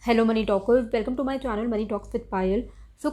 Hello money talkers, welcome to my channel money talks with Payal.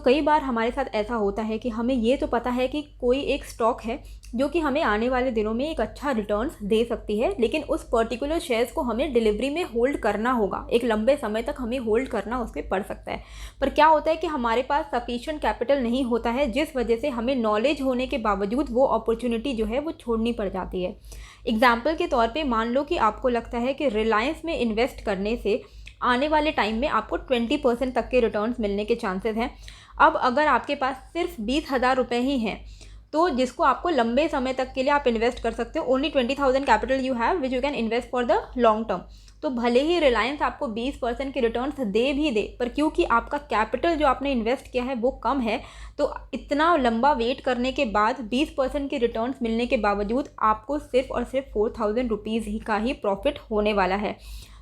कई बार हमारे साथ ऐसा होता है कि हमें ये तो पता है कि कोई एक स्टॉक है जो कि हमें आने वाले दिनों में एक अच्छा रिटर्न्स दे सकती है, लेकिन उस पर्टिकुलर शेयर्स को हमें डिलीवरी में होल्ड करना होगा। एक लंबे समय तक हमें होल्ड करना उस पर पड़ सकता है। पर क्या होता है कि हमारे पास सफिशिएंट कैपिटल नहीं होता है, जिस वजह से हमें नॉलेज होने के बावजूद वो अपॉर्चुनिटी जो है वो छोड़नी पड़ जाती है। एग्जाम्पल के तौर पर मान लो कि आपको लगता है कि रिलायंस में इन्वेस्ट करने से आने वाले टाइम में आपको 20% तक के रिटर्न्स मिलने के चांसेस हैं। अब अगर आपके पास सिर्फ 20,000 रुपये ही हैं, तो जिसको आपको लंबे समय तक के लिए आप इन्वेस्ट कर सकते हो। Only 20,000 capital you have which you can invest for the long term. तो भले ही रिलायंस आपको 20% के रिटर्न्स दे भी दे, पर क्योंकि आपका कैपिटल जो आपने इन्वेस्ट किया है वो कम है, तो इतना लंबा वेट करने के बाद 20% के रिटर्न्स मिलने के बावजूद आपको सिर्फ और सिर्फ 4,000 रुपीज़ ही का ही प्रॉफिट होने वाला है।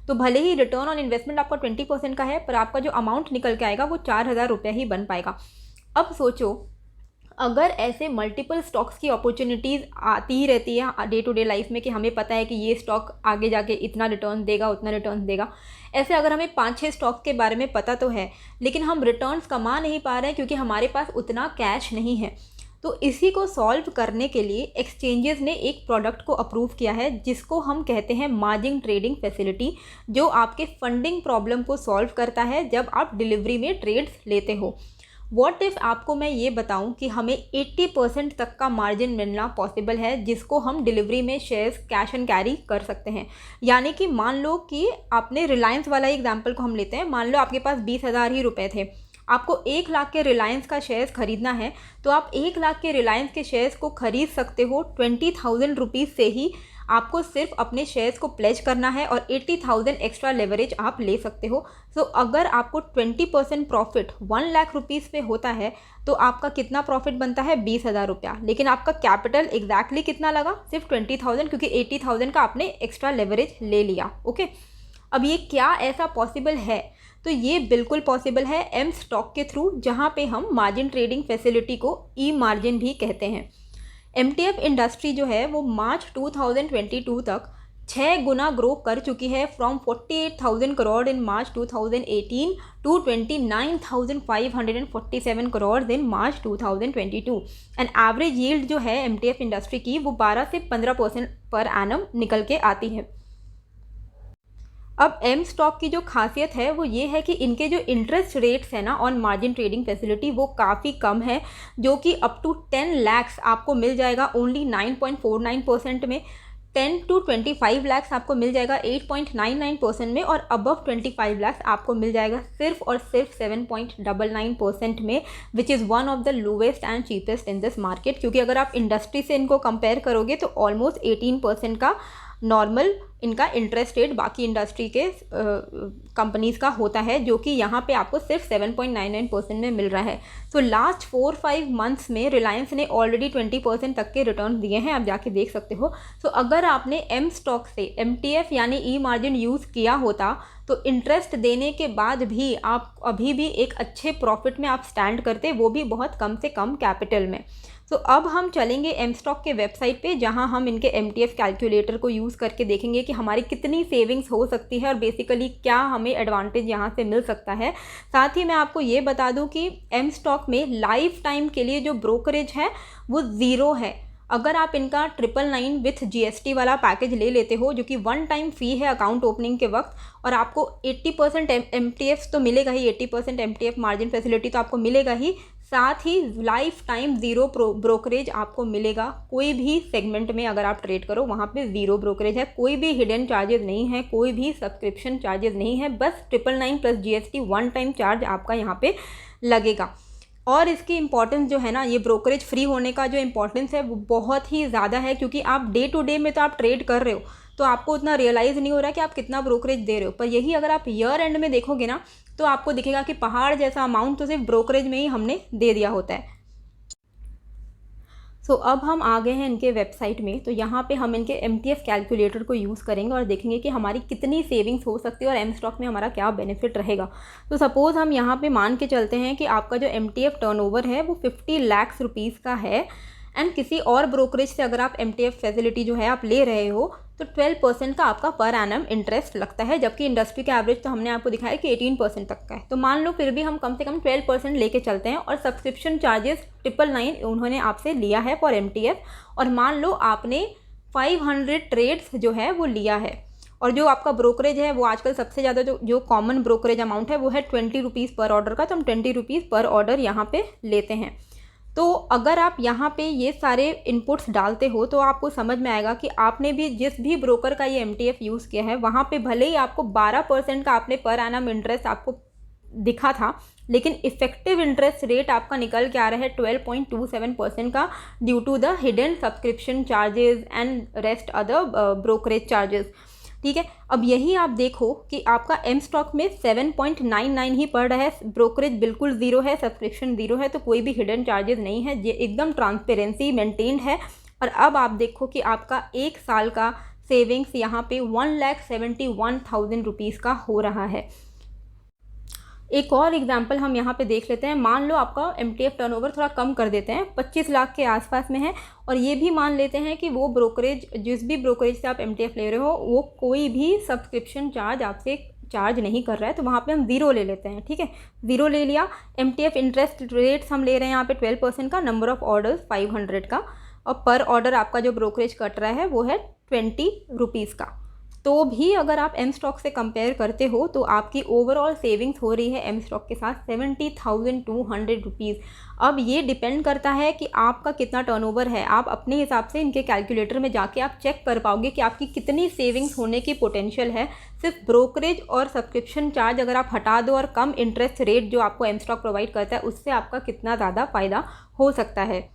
तो भले ही रिटर्न ऑन इन्वेस्टमेंट आपका 20% का है, पर आपका जो अमाउंट निकल के आएगा वो 4,000 रुपये ही बन पाएगा। अब सोचो, अगर ऐसे मल्टीपल स्टॉक्स की अपॉर्चुनिटीज़ आती ही रहती है डे टू डे लाइफ में कि हमें पता है कि ये स्टॉक आगे जाके इतना रिटर्न देगा, उतना रिटर्न देगा। ऐसे अगर हमें 5-6 स्टॉक्स के बारे में पता तो है, लेकिन हम रिटर्न्स कमा नहीं पा रहे हैं क्योंकि हमारे पास उतना कैश नहीं है। तो इसी को सॉल्व करने के लिए एक्सचेंजेस ने एक प्रोडक्ट को अप्रूव किया है, जिसको हम कहते हैं मार्जिन ट्रेडिंग फैसिलिटी, जो आपके फंडिंग प्रॉब्लम को सॉल्व करता है जब आप डिलीवरी में ट्रेड्स लेते हो। व्हाट इफ़ आपको मैं ये बताऊं कि हमें 80% तक का मार्जिन मिलना पॉसिबल है, जिसको हम डिलीवरी में शेयर्स कैश एंड कैरी कर सकते हैं। यानी कि मान लो कि आपने रिलायंस वाला एग्जाम्पल को हम लेते हैं, मान लो आपके पास 20,000 ही रुपये थे, आपको 1 लाख के रिलायंस का शेयर्स खरीदना है, तो आप 1 लाख के रिलायंस के शेयर्स को खरीद सकते हो 20,000 रुपीज़ से ही। आपको सिर्फ अपने शेयर्स को प्लेज करना है और 80,000 एक्स्ट्रा लेवरेज आप ले सकते हो। अगर आपको 20% प्रॉफिट 1 लाख रुपीज़ पे होता है, तो आपका कितना प्रॉफिट बनता है? 20,000 रुपया। लेकिन आपका कैपिटल एग्जैक्टली कितना लगा? सिर्फ 20,000, क्योंकि 80,000 का आपने एक्स्ट्रा लेवरेज ले लिया। ओके, अब ये क्या ऐसा पॉसिबल है? तो ये बिल्कुल पॉसिबल है एम स्टॉक के थ्रू, जहाँ पे हम मार्जिन ट्रेडिंग फैसिलिटी को ई मार्जिन भी कहते हैं। MTF इंडस्ट्री जो है वो मार्च 2022 तक 6 गुना ग्रो कर चुकी है, from 48,000 crore in March 2018 to 29,547 crore in March 2022। And average yield जो है MTF इंडस्ट्री की वो 12 से 15% पर एनम निकल के आती है। अब एम स्टॉक की जो खासियत है वो ये है कि इनके जो इंटरेस्ट रेट्स है ना ऑन मार्जिन ट्रेडिंग फैसिलिटी, वो काफ़ी कम है, जो कि अप टू 10 लैक्स आपको मिल जाएगा ओनली 9.49% में। 10 to 25 लैक्स आपको मिल जाएगा 8.99% में, और अबव 25 लैक्स आपको मिल जाएगा सिर्फ और सिर्फ 7.99% में, which is one of the lowest and cheapest in this market. क्योंकि अगर आप इंडस्ट्री से इनको कंपेयर करोगे तो ऑलमोस्ट 18% का नॉर्मल इनका इंटरेस्ट रेट बाकी इंडस्ट्री के कंपनीज़ का होता है, जो कि यहाँ पे आपको सिर्फ 7.99% में मिल रहा है। लास्ट 4-5 मंथ्स में रिलायंस ने ऑलरेडी 20% तक के रिटर्न दिए हैं, आप जाके देख सकते हो। अगर आपने एम स्टॉक से MTF यानी ई मार्जिन यूज़ किया होता, तो इंटरेस्ट देने के बाद भी आप अभी भी एक अच्छे प्रॉफिट में आप स्टैंड करते, वो भी बहुत कम से कम कैपिटल में। अब हम चलेंगे एम स्टॉक के वेबसाइट पे, जहां हम इनके MTF कैलकुलेटर को यूज़ करके देखेंगे कि हमारी कितनी सेविंग्स हो सकती है और बेसिकली क्या हमें एडवांटेज यहां से मिल सकता है। साथ ही मैं आपको ये बता दूं कि एम स्टॉक में लाइफ टाइम के लिए जो ब्रोकरेज है वो 0 है। अगर आप इनका 999 विथ GST वाला पैकेज ले लेते हो, जो कि 1 टाइम फ़ी है अकाउंट ओपनिंग के वक्त, और आपको 80% MTF तो मिलेगा ही, 80% MTF मार्जिन फैसिलिटी तो आपको मिलेगा ही, साथ ही लाइफ टाइम 0 ब्रोकरेज आपको मिलेगा। कोई भी सेगमेंट में अगर आप ट्रेड करो वहाँ पे 0 ब्रोकरेज है, कोई भी हिडन चार्जेस नहीं है, कोई भी सब्सक्रिप्शन चार्जेस नहीं है, बस 999 प्लस GST 1 टाइम चार्ज आपका यहाँ पे लगेगा। और इसकी इंपॉर्टेंस जो है ना, ये ब्रोकरेज फ्री होने का जो इंपॉर्टेंस है वो बहुत ही ज़्यादा है, क्योंकि आप डे टू डे में तो आप ट्रेड कर रहे हो, तो आपको उतना रियलाइज़ नहीं हो रहा कि आप कितना ब्रोकरेज दे रहे हो। पर यही अगर आप ईयर एंड में देखोगे ना, तो आपको दिखेगा कि पहाड़ जैसा अमाउंट तो सिर्फ ब्रोकरेज में ही हमने दे दिया होता है। अब हम आ गए हैं इनके वेबसाइट में। यहाँ पे हम इनके MTF कैलकुलेटर को यूज़ करेंगे और देखेंगे कि हमारी कितनी सेविंग्स हो सकती है और एम स्टॉक में हमारा क्या बेनिफिट रहेगा। सपोज़ हम यहाँ पे मान के चलते हैं कि आपका जो MTF टर्नओवर है वो 50 लाख रुपीज़ का है, एंड किसी और ब्रोकरेज से अगर आप MTF फैसिलिटी जो है आप ले रहे हो, तो 12% का आपका पर एनम इंटरेस्ट लगता है, जबकि इंडस्ट्री का एवरेज तो हमने आपको दिखाया कि 18% तक का है। तो मान लो फिर भी हम कम से कम 12% लेके चलते हैं, और सब्सक्रिप्शन चार्जेस 999 उन्होंने आपसे लिया है फॉर MTF, और मान लो आपने 500 ट्रेड्स जो है वो लिया है, और जो आपका ब्रोकरेज है वो आजकल सबसे ज़्यादा जो कॉमन ब्रोकरेज अमाउंट है वो है 20 रुपीज़ पर ऑर्डर का, तो हम 20 रुपीज़ पर ऑर्डर यहाँ पे लेते हैं। तो अगर आप यहाँ पे ये सारे इनपुट्स डालते हो तो आपको समझ में आएगा कि आपने भी जिस भी ब्रोकर का ये MTF यूज़ किया है वहाँ पे भले ही आपको 12% का आपने पर एनम इंटरेस्ट आपको दिखा था, लेकिन इफेक्टिव इंटरेस्ट रेट आपका निकल के आ रहा है 12.27% का, due to the hidden subscription charges and rest other brokerage charges. ठीक है, अब यही आप देखो कि आपका M स्टॉक में 7.99 ही पड़ रहा है, ब्रोकरेज बिल्कुल ज़ीरो है, सब्सक्रिप्शन ज़ीरो है, तो कोई भी हिडन चार्जेस नहीं है, ये एकदम ट्रांसपेरेंसी मेंटेन्ड है। और अब आप देखो कि आपका 1 साल का सेविंग्स यहाँ पे 1,71,000 रुपीज़ का हो रहा है। एक और एग्जांपल हम यहाँ पे देख लेते हैं। मान लो आपका MTF टर्नओवर थोड़ा कम कर देते हैं, 25 लाख के आसपास में है, और ये भी मान लेते हैं कि वो ब्रोकरेज, जिस भी ब्रोकरेज से आप MTF ले रहे हो वो कोई भी सब्सक्रिप्शन चार्ज आपसे चार्ज नहीं कर रहा है, तो वहाँ पे हम ज़ीरो ले लेते हैं। ठीक है, ज़ीरो ले लिया। MTF इंटरेस्ट रेट्स हम ले रहे हैं यहाँ पे 12% का, नंबर ऑफ़ ऑर्डर्स 500 का, और पर ऑर्डर आपका जो ब्रोकरेज कट रहा है वो है 20 रुपीज़ का। तो भी अगर आप M स्टॉक से कंपेयर करते हो तो आपकी ओवरऑल सेविंग्स हो रही है M स्टॉक के साथ 70,200 रुपीज़। अब ये डिपेंड करता है कि आपका कितना टर्नओवर है, आप अपने हिसाब से इनके कैलकुलेटर में जाके आप चेक कर पाओगे कि आपकी कितनी सेविंग्स होने की पोटेंशियल है। सिर्फ ब्रोकरेज और सब्सक्रिप्शन चार्ज अगर आप हटा दो और कम इंटरेस्ट रेट जो आपको M स्टॉक प्रोवाइड करता है उससे आपका कितना ज़्यादा फ़ायदा हो सकता है।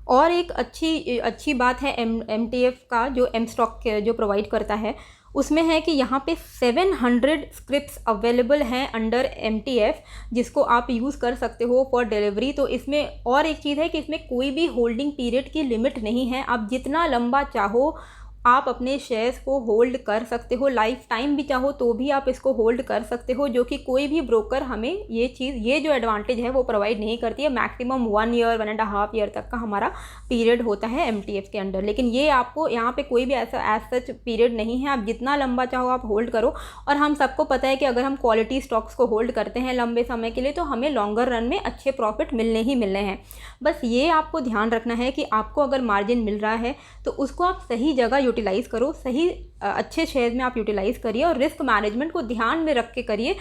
और एक अच्छी बात है MTF का जो M स्टॉक जो प्रोवाइड करता है उसमें है कि यहाँ पे 700 स्क्रिप्ट्स अवेलेबल हैं अंडर MTF, जिसको आप यूज़ कर सकते हो फॉर डिलीवरी। तो इसमें और एक चीज़ है कि इसमें कोई भी होल्डिंग पीरियड की लिमिट नहीं है, आप जितना लंबा चाहो आप अपने शेयर्स को होल्ड कर सकते हो, लाइफ टाइम भी चाहो तो भी आप इसको होल्ड कर सकते हो, जो कि कोई भी ब्रोकर हमें ये जो एडवांटेज है वो प्रोवाइड नहीं करती है। मैक्सिमम 1 ईयर 1.5 ईयर तक का हमारा पीरियड होता है MTF के अंडर, लेकिन ये आपको यहाँ पे कोई भी ऐसा एज सच पीरियड नहीं है, आप जितना लंबा चाहो आप होल्ड करो। और हम सबको पता है कि अगर हम क्वालिटी स्टॉक्स को होल्ड करते हैं लंबे समय के लिए तो हमें लॉन्गर रन में अच्छे प्रॉफिट मिलने ही मिलने हैं। बस ये आपको ध्यान रखना है कि आपको अगर मार्जिन मिल रहा है तो उसको आप सही जगह यूटिलाइज़ करो, सही अच्छे शेयर में आप यूटिलाइज़ करिए, और रिस्क मैनेजमेंट को ध्यान में रख के करिए,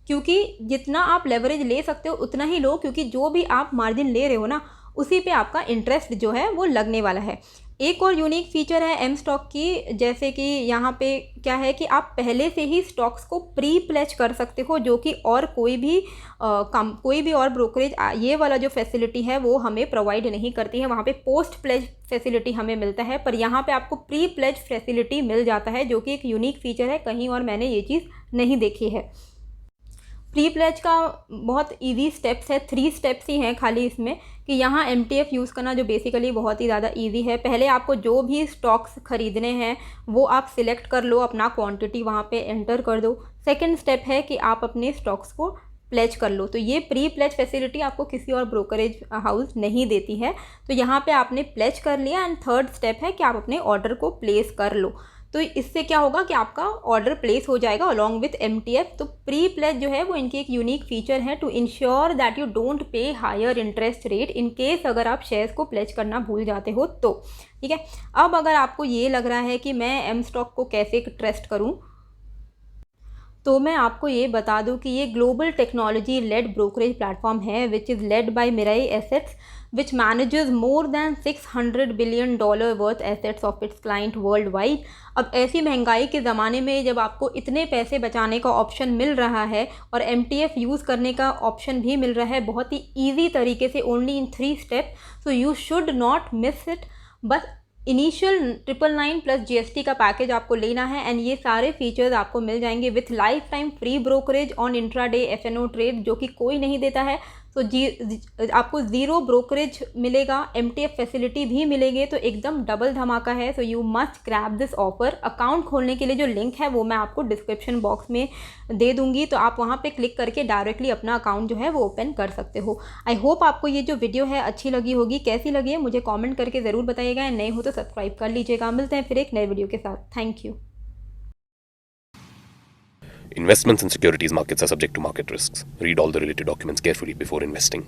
क्योंकि जितना आप लेवरेज ले सकते हो उतना ही लो, क्योंकि जो भी आप मार्जिन ले रहे हो ना उसी पे आपका इंटरेस्ट जो है वो लगने वाला है। एक और यूनिक फीचर है M स्टॉक की, जैसे कि यहाँ पे क्या है कि आप पहले से ही स्टॉक्स को प्री प्लेज कर सकते हो, जो कि और कोई भी और ब्रोकरेज ये वाला जो फैसिलिटी है वो हमें प्रोवाइड नहीं करती है। वहाँ पे पोस्ट प्लेज फैसिलिटी हमें मिलता है, पर यहाँ पे आपको प्री प्लेज फैसिलिटी मिल जाता है, जो कि एक यूनिक फीचर है, कहीं और मैंने ये चीज़ नहीं देखी है। प्री प्लेज का बहुत इजी स्टेप्स है, 3 स्टेप्स ही हैं खाली इसमें, कि यहाँ MTF यूज़ करना जो बेसिकली बहुत ही ज़्यादा इजी है। पहले आपको जो भी स्टॉक्स ख़रीदने हैं वो आप सिलेक्ट कर लो, अपना क्वांटिटी वहाँ पे एंटर कर दो। सेकंड स्टेप है कि आप अपने स्टॉक्स को प्लेज कर लो, तो ये प्री प्लेज फैसिलिटी आपको किसी और ब्रोकरेज हाउस नहीं देती है, तो यहाँ पे आपने प्लेज कर लिया। एंड थर्ड स्टेप है कि आप अपने ऑर्डर को प्लेस कर लो, तो इससे क्या होगा कि आपका ऑर्डर प्लेस हो जाएगा अलॉन्ग विथ MTF। तो प्री प्लेज जो है वो इनकी एक यूनिक फीचर है to ensure that you don't pay higher interest rate in case अगर आप शेयर्स को प्लेज करना भूल जाते हो तो। ठीक है, अब अगर आपको ये लग रहा है कि मैं M स्टॉक को कैसे ट्रस्ट करूँ, तो मैं आपको ये बता दूं कि ये global technology led brokerage platform है which is led by Mirae assets, which manages more than $600 billion worth assets of its client worldwide। अब ऐसी महंगाई के ज़माने में जब आपको इतने पैसे बचाने का ऑप्शन मिल रहा है और MTF यूज़ करने का ऑप्शन भी मिल रहा है बहुत ही ईजी तरीके से, only in 3 step, so you should not miss it. बस इनिशियल 999 प्लस GST का पैकेज आपको लेना है, एंड ये सारे फीचर्स आपको मिल जाएंगे with life time free brokerage on intraday FNO trade, जो कि कोई नहीं देता है। सो आपको ज़ीरो ब्रोकरेज मिलेगा, MTF फैसिलिटी भी मिलेंगे, तो एकदम डबल धमाका है। So you must grab this offer. Account खोलने के लिए जो लिंक है वो मैं आपको डिस्क्रिप्शन बॉक्स में दे दूंगी, तो आप वहाँ पे क्लिक करके डायरेक्टली अपना अकाउंट जो है वो ओपन कर सकते हो। आई होप आपको ये जो वीडियो है अच्छी लगी होगी। कैसी लगी है मुझे कॉमेंट करके ज़रूर बताइएगा। नए हो तो सब्सक्राइब कर लीजिएगा। मिलते हैं फिर एक नए वीडियो के साथ। Thank you. Investments in securities markets are subject to market risks. Read all the related documents carefully before investing.